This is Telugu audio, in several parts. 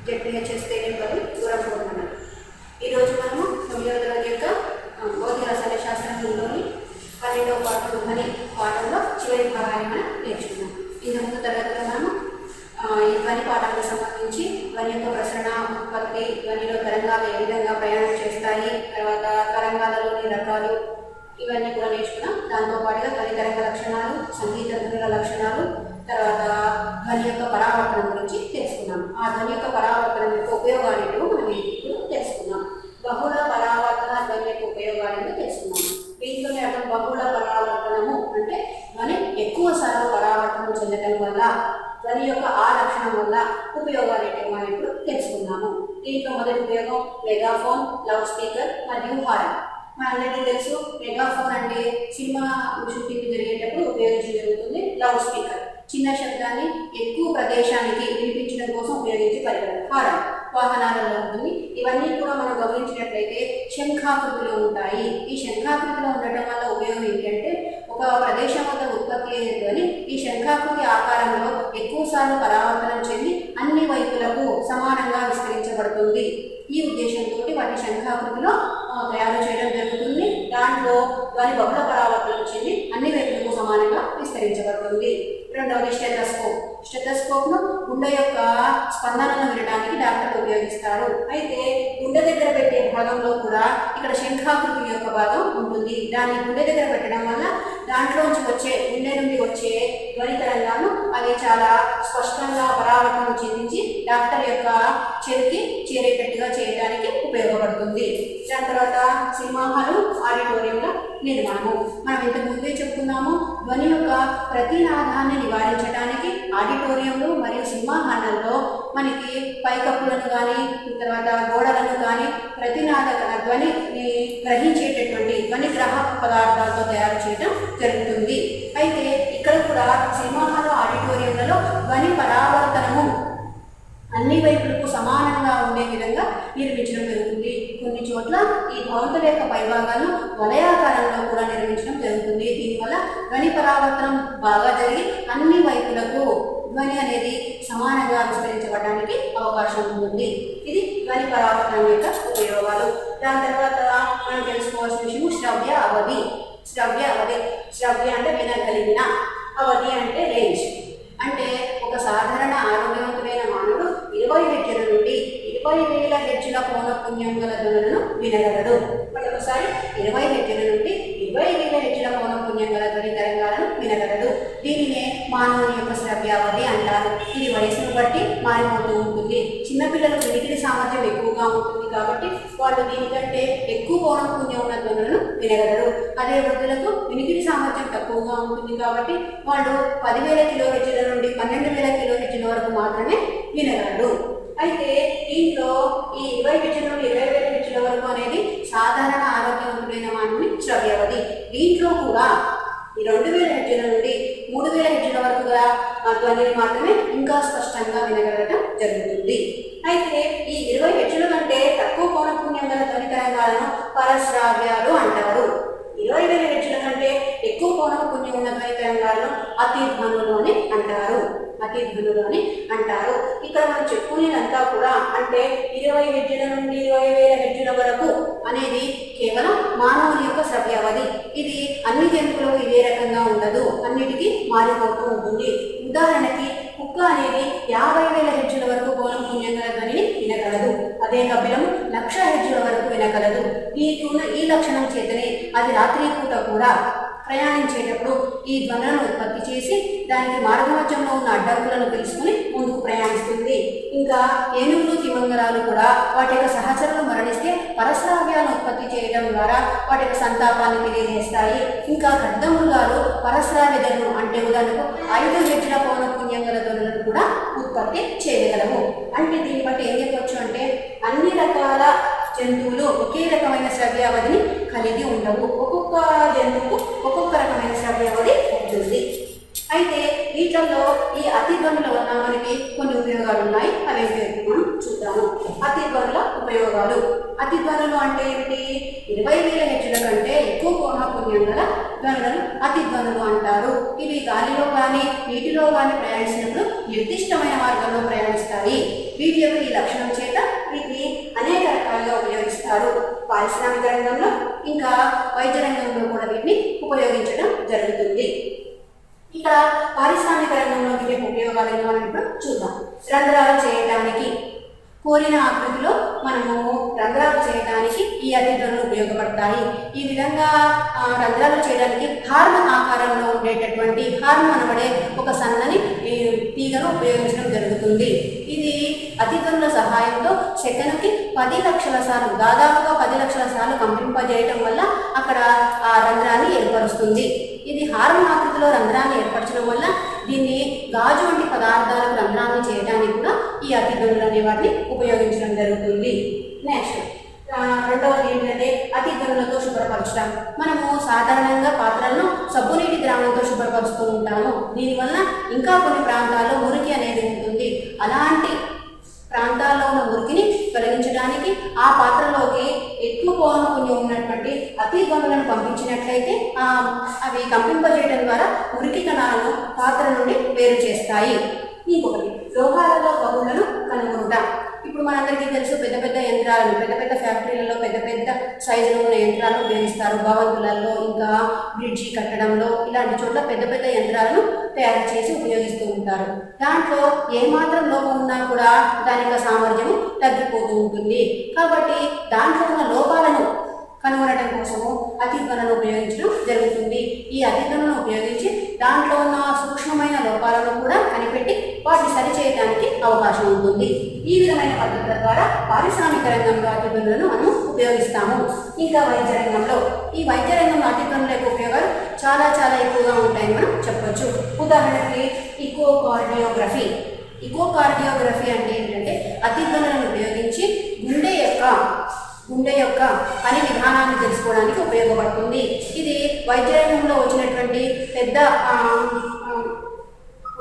జెడ్పీహెచ్ఎస్ తేలింపల్లి దూరంపూర్ మండలం. ఈరోజు మనము 9వ తరగతి యొక్క భౌతిక రసాయన శాస్త్రంలోని 12వ పాఠం ధ్వని పాఠంలో చివరి భాగాన్ని మనం నేర్చుకున్నాం. ఇంతకుముందు తరగతిలో మనము ఈ ధ్వని పాఠానికి సంబంధించి ధ్వని యొక్క ప్రసరణ, ఉత్పత్తి, ధ్వనిలో తరంగాలు ఏ విధంగా ప్రయాణం చేస్తాయి, తర్వాత తరంగాలలోని రకాలు, ఇవన్నీ కూడా నేర్చుకున్నాం. దాంతోపాటుగా ధ్వని తరంగ లక్షణాలు, సంగీత ధ్వనుల లక్షణాలు, తర్వాత ధ్వని యొక్క పరావర్తనం గురించి తెలుసుకున్నాం. ఆ ధ్వని యొక్క పరావర్తనం యొక్క ఉపయోగాలు ఏంటో మనం ఇప్పుడు తెలుసుకున్నాం. బహుళ పరావర్తన ధ్వని యొక్క ఉపయోగాలను తెలుసుకున్నాము. దీంట్లోనే అర్థం బహుళ పరావర్తనము అంటే ధ్వని ఎక్కువ సార్లు పరావర్తనం చెందడం వల్ల ధ్వని యొక్క ఆ లక్షణం వల్ల ఉపయోగాలు ఏంటో మనం ఇప్పుడు తెలుసుకున్నాము. దీంట్లో మొదటి ఉపయోగం మెగాఫోన్, లౌడ్ స్పీకర్ మరియు హారన్. మనందరికీ తెలుసు మెగాఫోన్ అంటే సినిమా షూటింగ్ జరిగేటప్పుడు ఉపయోగించడం జరుగుతుంది. లౌడ్ స్పీకర్ చిన్న శబ్దాన్ని ఎక్కువ ప్రదేశానికి వినిపించడం కోసం ఉపయోగించే పరికరం. హారన్ వాహనాలలో ఉంటుంది. ఇవన్నీ కూడా మనం గమనించినట్లయితే శంఖాకృతిలో ఉంటాయి. ఈ శంఖాకృతిలో ఉండటం వల్ల ఉపయోగం ఏంటంటే ఒక ప్రదేశం వద్ద ఉత్పత్తి అయ్యేదని ఈ శంఖాకృతి ఆకారంలో ఎక్కువసార్లు పరావర్తనం చెంది అన్ని వైపులకు సమానంగా విస్తరించబడుతుంది. ఈ ఉద్దేశంతో వాటి శంఖాకృతిలో తయారు చేయడం జరుగుతుంది. దాంట్లో ధ్వని బహుళ పరావర్తనం చెంది అన్ని వైపులకు సమానంగా విస్తరించబడుతుంది. రెండవది స్టెథోస్కోప్. స్టెథోస్కోప్ను గుండె యొక్క స్పందనను వినడానికి డాక్టర్లు ఉపయోగిస్తారు. అయితే గుండె దగ్గర పెట్టే భాగంలో కూడా ఇక్కడ శంఖాకృతి యొక్క భాగం ఉంటుంది. దాన్ని గుండె దగ్గర పెట్టడం వల్ల దాంట్లోంచి వచ్చే గుండె నుండి వచ్చే ధ్వని తరంగాలను అది చాలా స్పష్టంగా పరావర్తనం చెందించి డాక్టర్ యొక్క చెవికి చేరేటట్టుగా చేయడానికి ఉపయోగపడుతుంది. దాని తర్వాత సినిమా హాలు, ఆడిటోరియంల నిర్మాణము. మనం ఇంతకు ముందే చెప్పుకున్నాము, ధ్వని యొక్క ప్రతినాదాన్ని నివారించడానికి ఆడిటోరియంలు మరియు సినిమా హాళ్ళల్లో మనకి పైకప్పులను కానీ తర్వాత గోడలను కానీ ప్రతినాద ధ్వనిని గ్రహించేటటువంటి ధ్వని గ్రాహక పదార్థాలతో తయారు చేయడం జరుగుతుంది. అయితే ఇక్కడ కూడా సినిమా హాల్, ఆడిటోరియంలలో ధ్వని పరావర్తనము అన్ని వైపులకు సమానంగా ఉండే విధంగా నిర్మించడం జరుగుతుంది. కొన్ని చోట్ల ఈ భవంతుల యొక్క పైభాగాలను వలయాకారంలో కూడా నిర్మించడం జరుగుతుంది. దీనివల్ల ధ్వని పరావర్తనం బాగా జరిగి అన్ని వైపులకు ధ్వని అనేది సమానంగా విస్తరించబడడానికి అవకాశం ఉంటుంది. ఇది ధ్వని పరావర్తనం యొక్క ఉపయోగాలు. దాని తర్వాత మనం తెలుసుకోవాల్సిన విషయం శ్రవ్య అవధి. శ్రవ్య అంటే వినగలిగిన, అవధి అంటే రేంజ్. అంటే ఒక సాధారణ ఆరోగ్యవంతుడైన మానవుడు 20 హెర్ట్జ్ల నుండి 20,000 హెర్ట్జ్ల పౌనఃపున్యం గల ధ్వనులను వినగలడు. మరొకసారి 20 హెర్ట్జ్ల నుండి 20,000 హెర్ట్జ్ల పౌనఃపున్యం గల ధ్వని తరంగాలను వినగలడు. దీనినే మానవుని యొక్క శ్రవ్యావధి అంటారు. ఇది వయసును బట్టి మారిపోతూ ఉంటుంది. చిన్నపిల్లలకు వినికిడి సామర్థ్యం ఎక్కువగా ఉంటుంది కాబట్టి వాళ్ళు దీనికంటే ఎక్కువ పౌనఃపున్యం ఉన్న ధ్వనులను వినగలరు. అదే వృద్ధులకు వినికిడి సామర్థ్యం తక్కువగా ఉంటుంది కాబట్టి వాళ్ళు 10,000 కిలోహెర్ట్జ్ల నుండి 12,000 కిలోహెర్ట్జ్ల వరకు మాత్రమే వినగలరు. అయితే దీంట్లో ఈ 20 హెర్ట్జ్ల నుండి 20,000 హెర్ట్జ్ల వరకు అనేది సాధారణ ఆరోగ్యవంతుడైన మానవుని శ్రవ్యావధి. దీంట్లో కూడా ఈ 2,000 హెర్ట్జ్ల నుండి 3,000 హెర్ట్జ్ల వరకు గల ధ్వనిని మాత్రమే ఇంకా స్పష్టంగా వినగలగడం జరుగుతుంది. అయితే ఈ 20 హెర్ట్జ్ల కంటే తక్కువ పౌనఃపున్యం గల ధ్వని తరంగాలను పరశ్రావ్యాలు అంటారు. 20,000 హెర్ట్జ్ల కంటే ఎక్కువ పౌనఃపున్యం ఉన్న ధ్వని తరంగాలను అతిధ్వనులు అని అంటారు. ఇక్కడ మనం చెప్పుకునేదంతా కూడా అంటే 20 హెర్ట్జ్ల నుండి 20,000 హెర్ట్జ్ల వరకు అనేది కేవలం మానవుని యొక్క శ్రవ్యావధి. ఇది అన్ని జంతువులకు ఇదే రకంగా ఉండదు, అన్నిటికీ మారిపోతూ ఉంటుంది. ఉదాహరణకి కుక్క అనేది 50,000 హెర్ట్జ్ల వరకు పౌనఃపున్యం గల ధ్వనిని వినగలదు. అదే కపిలము 1,00,000 హెర్ట్జ్ల వరకు వినగలదు. ఈ లక్షణం చేతనే అది రాత్రి పూట కూడా ప్రయాణించేటప్పుడు ఈ ధ్వనులను ఉత్పత్తి చేసి దానికి మార్గ మధ్యంలో ఉన్న అడ్డంకులను తెలుసుకుని ముందుకు ప్రయాణిస్తుంది. ఇంకా ఏనుగులు, తిమంగరాలు కూడా వాటి యొక్క సహచరులు మరణిస్తే పరశ్రావ్యాలను ఉత్పత్తి చేయడం ద్వారా వాటి యొక్క సంతాపాన్ని తెలియజేస్తాయి. ఇంకా ఖడ్గమృగాలు పరశ్రావ్య ధ్వనులు అంటే ఉదాహరణకు 5 హెర్ట్జ్ల పౌనఃపున్యం గల ధ్వనులను కూడా ఉత్పత్తి చేయగలవు. అంటే దీన్ని బట్టి ఏం చెప్పొచ్చు అంటే అన్ని రకాల జంతువులు ఒకే రకమైన శ్రవ్యావధిని కలిగి ఉండవు. ఒక్కొక్క జంతువుకు ఒక్కొక్క రకమైన శ్రవ్యావధి ఉంటుంది. అయితే వీటిల్లో ఈ అతిధ్వనుల వల్ల మనకి కొన్ని ఉపయోగాలు ఉన్నాయి. అవి మనం చూద్దాము. అతిధ్వనుల ఉపయోగాలు. అతిధ్వనులు అంటే ఏమిటి? 20,000 హెచ్చుల కంటే ఎక్కువ పౌనఃపున్యం గల ధ్వనులను అతిధ్వనులు అంటారు. ఇవి గాలిలో కానీ నీటిలో కానీ ప్రయాణించినప్పుడు నిర్దిష్టమైన మార్గంలో ప్రయాణిస్తాయి. వీటి యొక్క ఈ లక్షణం చేత వీటిని అనేక రకాలుగా ఉపయోగిస్తారు. పారిశ్రామిక రంగంలో ఇంకా వైద్య రంగంలో కూడా వీటిని ఉపయోగించడం జరుగుతుంది. ఇక్కడ పారిశ్రామిక రంగంలో వీటి ఉపయోగాలు ఏంటో మనం ఇప్పుడు చూద్దాం. రంధ్రాలు చేయడానికి, కోరిన ఆకృతిలో మనము రంధ్రాలు చేయడానికి ఈ అతిధ్వనులు ఉపయోగపడతాయి. ఈ విధంగా రంధ్రాలు చేయడానికి హార్మోన్ ఆకారంలో ఉండేటటువంటి హార్మోన్ అనబడే ఒక సన్నని తీగను ఉపయోగించడం జరుగుతుంది. ఇది అతిధ్వనుల సహాయంతో సెకనుకి 10 లక్షల సార్లు, దాదాపుగా 10 లక్షల సార్లు కంపింపజేయటం వల్ల అక్కడ ఆ రంధ్రాన్ని ఏర్పరుస్తుంది. ఇది హార్మోన్ ఆకృతిలో రంధ్రాన్ని ఏర్పరచడం వల్ల దీన్ని గాజు వంటి పదార్థాలకు రంధ్రాన్ని చేయడానికి కూడా ఈ అతిధ్వనులు అనే వాటిని ఉపయోగించడం జరుగుతుంది. నెక్స్ట్ రెండవది ఏంటంటే అతిధ్వనులతో శుభ్రపరచడం. మనము సాధారణంగా పాత్రలను సబ్బు నీటి ద్రావణంతో శుభ్రపరుస్తూ ఉంటాము. దీనివల్ల ఇంకా కొన్ని ప్రాంతాల్లో మురికి అనేది ఉంటుంది. అలాంటి ప్రాంతాల్లో ఉన్న మురికిని తొలగించడానికి ఆ పాత్రలోకి ఎక్కువ పౌనఃపున్యం ఉన్నటువంటి అతిధ్వనులను పంపించినట్లయితే అవి కంపింపజేయడం ద్వారా మురికి కణాలను పాత్ర నుండి వేరు చేస్తాయి. ఇంకొకటి లోహాలలో పగుళ్లను కనుగొనుట. ఇప్పుడు మనందరికీ తెలుసు, పెద్ద పెద్ద యంత్రాలను, పెద్ద పెద్ద ఫ్యాక్టరీలలో పెద్ద పెద్ద సైజులో ఉన్న యంత్రాలను ఉపయోగిస్తారు. భవంతులలో, ఇంకా బ్రిడ్జి కట్టడంలో, ఇలాంటి చోట్ల పెద్ద పెద్ద యంత్రాలను తయారు చేసి ఉపయోగిస్తూ ఉంటారు. దాంట్లో ఏమాత్రం లోపం ఉన్నా కూడా దాని యొక్క సామర్థ్యము తగ్గిపోతూ ఉంటుంది. కాబట్టి దాంట్లో ఉన్న లోపాలను కనుగొనడం కోసము అతిధ్వనులను ఉపయోగించడం జరుగుతుంది. ఈ అతిధ్వనులను ఉపయోగించి దాంట్లో ఉన్న సూక్ష్మమైన లోపాలను కూడా కనిపెట్టి వాటిని సరిచేయడానికి అవకాశం ఉంటుంది. ఈ విధమైన పద్ధతుల ద్వారా పారిశ్రామిక రంగంలో అతిధ్వనులను మనం ఉపయోగిస్తాము. ఇంకా వైద్య రంగంలో, ఈ వైద్య రంగంలో అతిధ్వనుల యొక్క ఉపయోగాలు చాలా చాలా ఎక్కువగా ఉంటాయని మనం చెప్పవచ్చు. ఉదాహరణకి ఇకోకార్డియోగ్రఫీ. ఇకోకార్డియోగ్రఫీ అంటే ఏంటంటే అతిధ్వనులను ఉపయోగించి గుండె యొక్క పని విధానాన్ని తెలుసుకోవడానికి ఉపయోగపడుతుంది. ఇది వైద్య రంగంలో వచ్చినటువంటి పెద్ద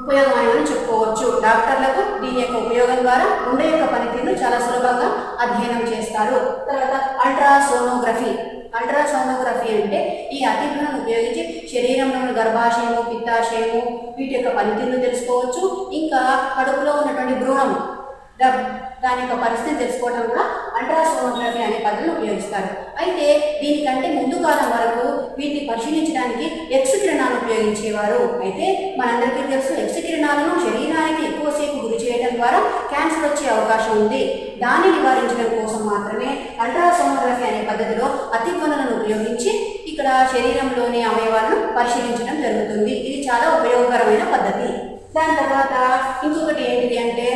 ఉపయోగం అని చెప్పుకోవచ్చు. డాక్టర్లకు దీని యొక్క ఉపయోగం ద్వారా గుండె యొక్క పనితీరును చాలా సులభంగా అధ్యయనం చేస్తారు. తర్వాత అల్ట్రాసోనోగ్రఫీ. అల్ట్రాసోనోగ్రఫీ అంటే ఈ అతిధ్వనులను ఉపయోగించి శరీరంలోని గర్భాశయము, పిత్తాశయము వీటి యొక్క పనితీరును తెలుసుకోవచ్చు. ఇంకా కడుపులో ఉన్నటువంటి భ్రూణం దాని యొక్క పరిస్థితి తెలుసుకోవడం కూడా అల్ట్రాసోనోగ్రఫీ అనే పద్ధతిని ఉపయోగిస్తారు. అయితే దీనికంటే ముందు కాలం వరకు వీటిని పరిశీలించడానికి ఎక్స్ కిరణాలను ఉపయోగించేవారు. అయితే మనందరికీ తెలుసు, ఎక్స్ కిరణాలను శరీరానికి ఎక్కువసేపు గురి చేయడం ద్వారా క్యాన్సర్ వచ్చే అవకాశం ఉంది. దాన్ని నివారించడం కోసం మాత్రమే అల్ట్రాసోనోగ్రఫీ అనే పద్ధతిలో అతిధ్వనులను ఉపయోగించి ఇక్కడ శరీరంలోని అవయవాలను పరిశీలించడం జరుగుతుంది. ఇది చాలా ఉపయోగకరమైన పద్ధతి. దాని తర్వాత ఇంకొకటి ఏంటిది అంటే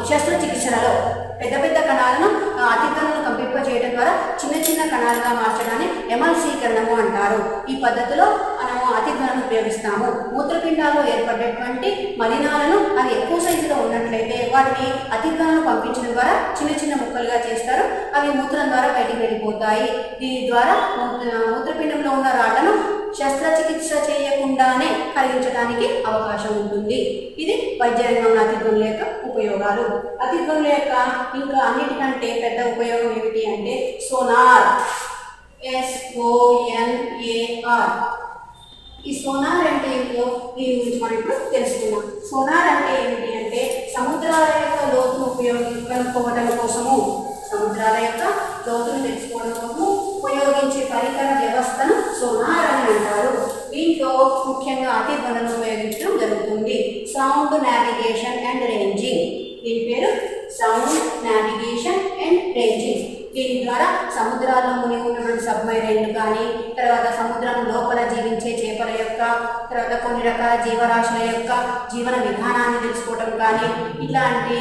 శస్త్రచికిత్సలలో పెద్ద పెద్ద కణాలను అతిధ్వనులను కంపింపజేయడం ద్వారా చిన్న చిన్న కణాలుగా మార్చడాన్ని ఎమల్సీకరణము అంటారు. ఈ పద్ధతిలో మనము అతిధ్వనులను ఉపయోగిస్తాము. మూత్రపిండాల్లో ఏర్పడేటువంటి మలినాలను అది ఎక్కువ సైజులో ఉన్నట్లయితే వాటిని అతిధ్వనులను పంపించడం ద్వారా చిన్న చిన్న ముక్కలుగా చేస్తారు. అవి మూత్రం ద్వారా బయటికి వెళ్ళిపోతాయి. దీని ద్వారా మూత్రపిండంలో ఉన్న రాళ్లను శస్త్రచికిత్స చేయకుండానే కరిగించడానికి అవకాశం ఉంటుంది. ఇది వైద్య రంగంలో అతిధ్వనుల యొక్క ఉపయోగాలు. అతిధ్వనుల యొక్క ఇంకా అన్నిటికంటే పెద్ద ఉపయోగం ఏమిటి అంటే సోనార్. SONAR. ఈ సోనార్ అంటే ఏమిటో దీని గురించి మనం ఇప్పుడు తెలుసుకున్నాం. సోనార్ అంటే ఏమిటి అంటే సముద్రాల యొక్క లోతును కనుక్కోవడం కోసము, సముద్రాల యొక్క లోతును తెలుసుకోవడం కోసము ఉపయోగించే పరికర వ్యవస్థను సోనార్ అని అంటారు. దీంట్లో ముఖ్యంగా అతిధ్వనులను ఉపయోగించడం జరుగుతుంది. Sound navigation and ranging. దీని పేరు సౌండ్ నావిగేషన్ అండ్ రేంజింగ్. దీని ద్వారా సముద్రాల్లో మునిగి ఉన్నటువంటి సబ్మెరైన్లు కానీ, తర్వాత సముద్రం లోపల జీవించే చేపల యొక్క, తర్వాత కొన్ని రకాల జీవరాశుల యొక్క జీవన విధానాన్ని తెలుసుకోవడం కానీ, ఇట్లాంటి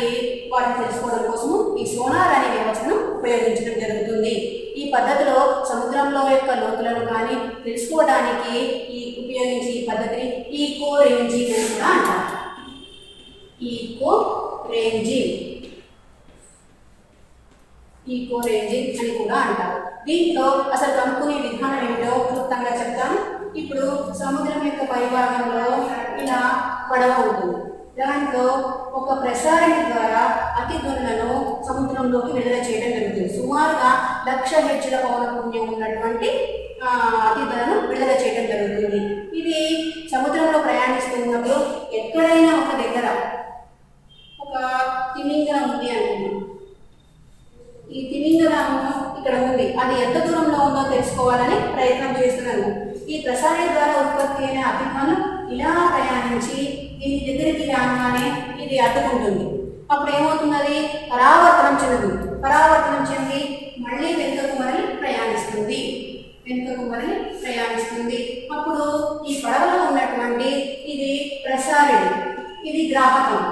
వాటిని తెలుసుకోవడం కోసము ఈ సోనార్ అనే వ్యవస్థను ఉపయోగించడం జరుగుతుంది. ఈ పద్ధతిలో సముద్రంలో యొక్క లోతులను కానీ తెలుసుకోవడానికి ఉపయోగించే ఈ పద్ధతిని ఈకో రేంజింగ్ అని కూడా అంటారు. ఈకో రేంజింగ్ అని కూడా అంటారు. దీంట్లో అసలు కనుక్కునే విధానం ఏమిటో క్లుప్తంగా చెప్తాను. ఇప్పుడు సముద్రం యొక్క పైభాగంలో ఇలా పడవ ఉంటుంది. దాంట్లో ఒక ప్రసారం ద్వారా ఆ అతి ధ్వనులను సముద్రంలోకి విడుదల చేయడం జరుగుతుంది. సుమారుగా 1,00,000 హెర్ట్జ్ల పౌనఃపున్యం ఉన్నటువంటి అతి ధ్వనులను విడుదల చేయడం జరుగుతుంది. ఇది సముద్రంలో ప్రయాణిస్తున్నప్పుడు ఎక్కడైనా ఒక దగ్గర ఒక తిమింగలం ఉంది అనుకున్నాం. ఈ తిమింగలము ఇక్కడ ఉంది, అది ఎంత దూరంలో ఉందో తెలుసుకోవాలని ప్రయత్నం చేస్తున్నాను. ఈ ప్రసారం ద్వారా ఉత్పత్తి అయిన అతి ధ్వనులు ఇలా ప్రయాణించి దీని దగ్గరికి రాగానే ఇది అడ్డుకుంటుంది. అప్పుడు ఏమవుతున్నది? పరావర్తనం చెందుతుంది. పరావర్తనం చెంది మళ్ళీ వెనుకకు మరలి ప్రయాణిస్తుంది. అప్పుడు ఈ పడవలో ఉన్నటువంటి ఇది ప్రసారుడు, ఇది గ్రాహకం.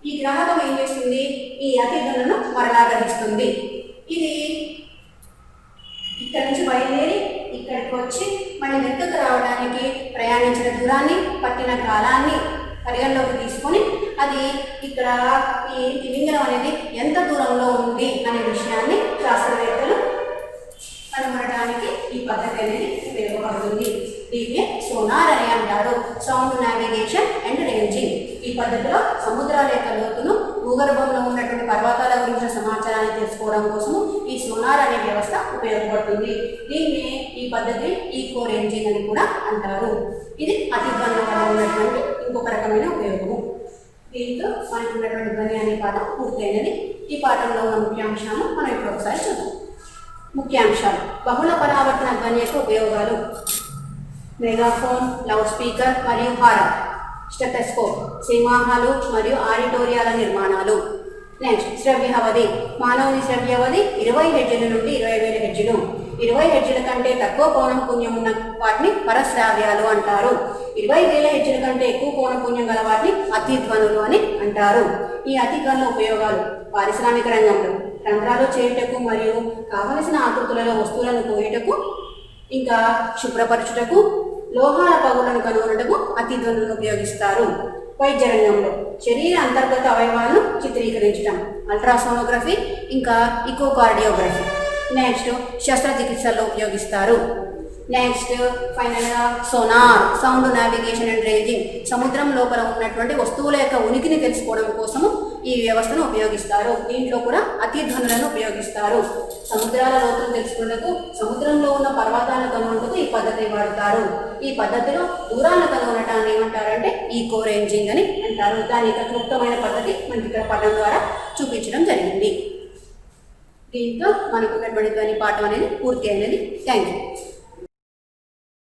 ఈ గ్రాహకం ఏం చేస్తుంది? ఈ అతి ధ్వనులను మరలా గ్రహిస్తుంది. ఇది ఇక్కడ నుంచి బయలుదేరి ఇక్కడికి వచ్చి మళ్ళీ వెనుకకు రావడానికి ప్రయాణించిన దూరాన్ని, పట్టిన కాలాన్ని పరిగణలోకి తీసుకొని అది ఇక్కడ ఈ తిమింగలం అనేది ఎంత దూరంలో ఉంది అనే విషయాన్ని శాస్త్రవేత్తలు కనుగొనడానికి ఈ పద్ధతి అనేది ఉపయోగపడుతుంది. దీన్ని సోనార్ అని అంటారు, సౌండ్ నావిగేషన్ అండ్ రేంజింగ్. ఈ పద్ధతిలో సముద్రాల యొక్క లోతును, భూగర్భంలో ఉన్నటువంటి పర్వతాల గురించిన సమాచారాన్ని తెలుసుకోవడం కోసము ఈ సోనార్ అనే వ్యవస్థ ఉపయోగపడుతుంది. దీన్ని ఈ పద్ధతి ఈకో రేంజింగ్ అని కూడా అంటారు. ఇది అతి ధ్వనుల వల్ల ఉన్నటువంటి ఇంకొక రకమైన ఉపయోగము. దీంతో మనకు ఉన్నటువంటి ధ్వని అనే పాఠం పూర్తయినది. ఈ పాఠంలో ఉన్న ముఖ్యాంశాలను మనం ఇప్పుడు ఒకసారి చూద్దాం. ముఖ్యాంశాలు: బహుళ పరావర్తన ధ్వని యొక్క ఉపయోగాలు, మెగాఫోన్, లౌడ్ స్పీకర్ మరియు హారన్, స్టెథోస్కోప్, సీమాహాలు మరియు ఆడిటోరియాల నిర్మాణాలు. నెక్స్ట్ శ్రవ్య అవధి. మానవుని శ్రవ్య అవధి 20 హెర్ట్జ్ల నుండి 20,000 హెర్ట్జ్లు. 20 హెర్ట్జ్ల కంటే తక్కువ పౌనఃపున్యం ఉన్న వాటిని పరశ్రావ్యాలు అంటారు. 20,000 హెర్ట్జ్ల కంటే ఎక్కువ పౌనఃపున్యం గల వాటిని అతి ధ్వనులు అని అంటారు. ఈ అతి ధ్వనుల ఉపయోగాలు: పారిశ్రామిక రంగంలో రంధ్రాలు చేయుటకు మరియు కావలసిన ఆకృతులలో వస్తువులను కోయుటకు, ఇంకా శుభ్రపరచుటకు, లోహాల పగులను కనుగొనటకు అతి ధ్వనులను ఉపయోగిస్తారు. వైద్య రంగంలో శరీర అంతర్గత అవయవాలను చిత్రీకరించడం, అల్ట్రాసోనోగ్రఫీ, ఇంకా ఇకోకార్డియోగ్రఫీ. నెక్స్ట్ శస్త్రచికిత్సల్లో ఉపయోగిస్తారు. నెక్స్ట్ ఫైనల్గా sonar, sound navigation and ranging. సముద్రం లోపల ఉన్నటువంటి వస్తువుల యొక్క ఉనికిని తెలుసుకోవడం కోసము ఈ వ్యవస్థను ఉపయోగిస్తారు. దీంట్లో కూడా అతి ధ్వనులను ఉపయోగిస్తారు. సముద్రాల లోతును తెలుసుకునేందుకు, సముద్రంలో ఉన్న పర్వతాలను కనుగొనేందుకు ఈ పద్ధతి వాడతారు. ఈ పద్ధతిలో దూరాలను కనుగొనటాన్ని ఏమంటారంటే ఈకో రేంజింగ్ అని అంటారు. దాని యొక్క క్లుప్తమైన పద్ధతి మనకి ఇక్కడ పదం ద్వారా చూపించడం జరిగింది. దీంతో మనకు ఉన్నటువంటి ధ్వని పాఠం అనేది పూర్తి అయినది. Thank you.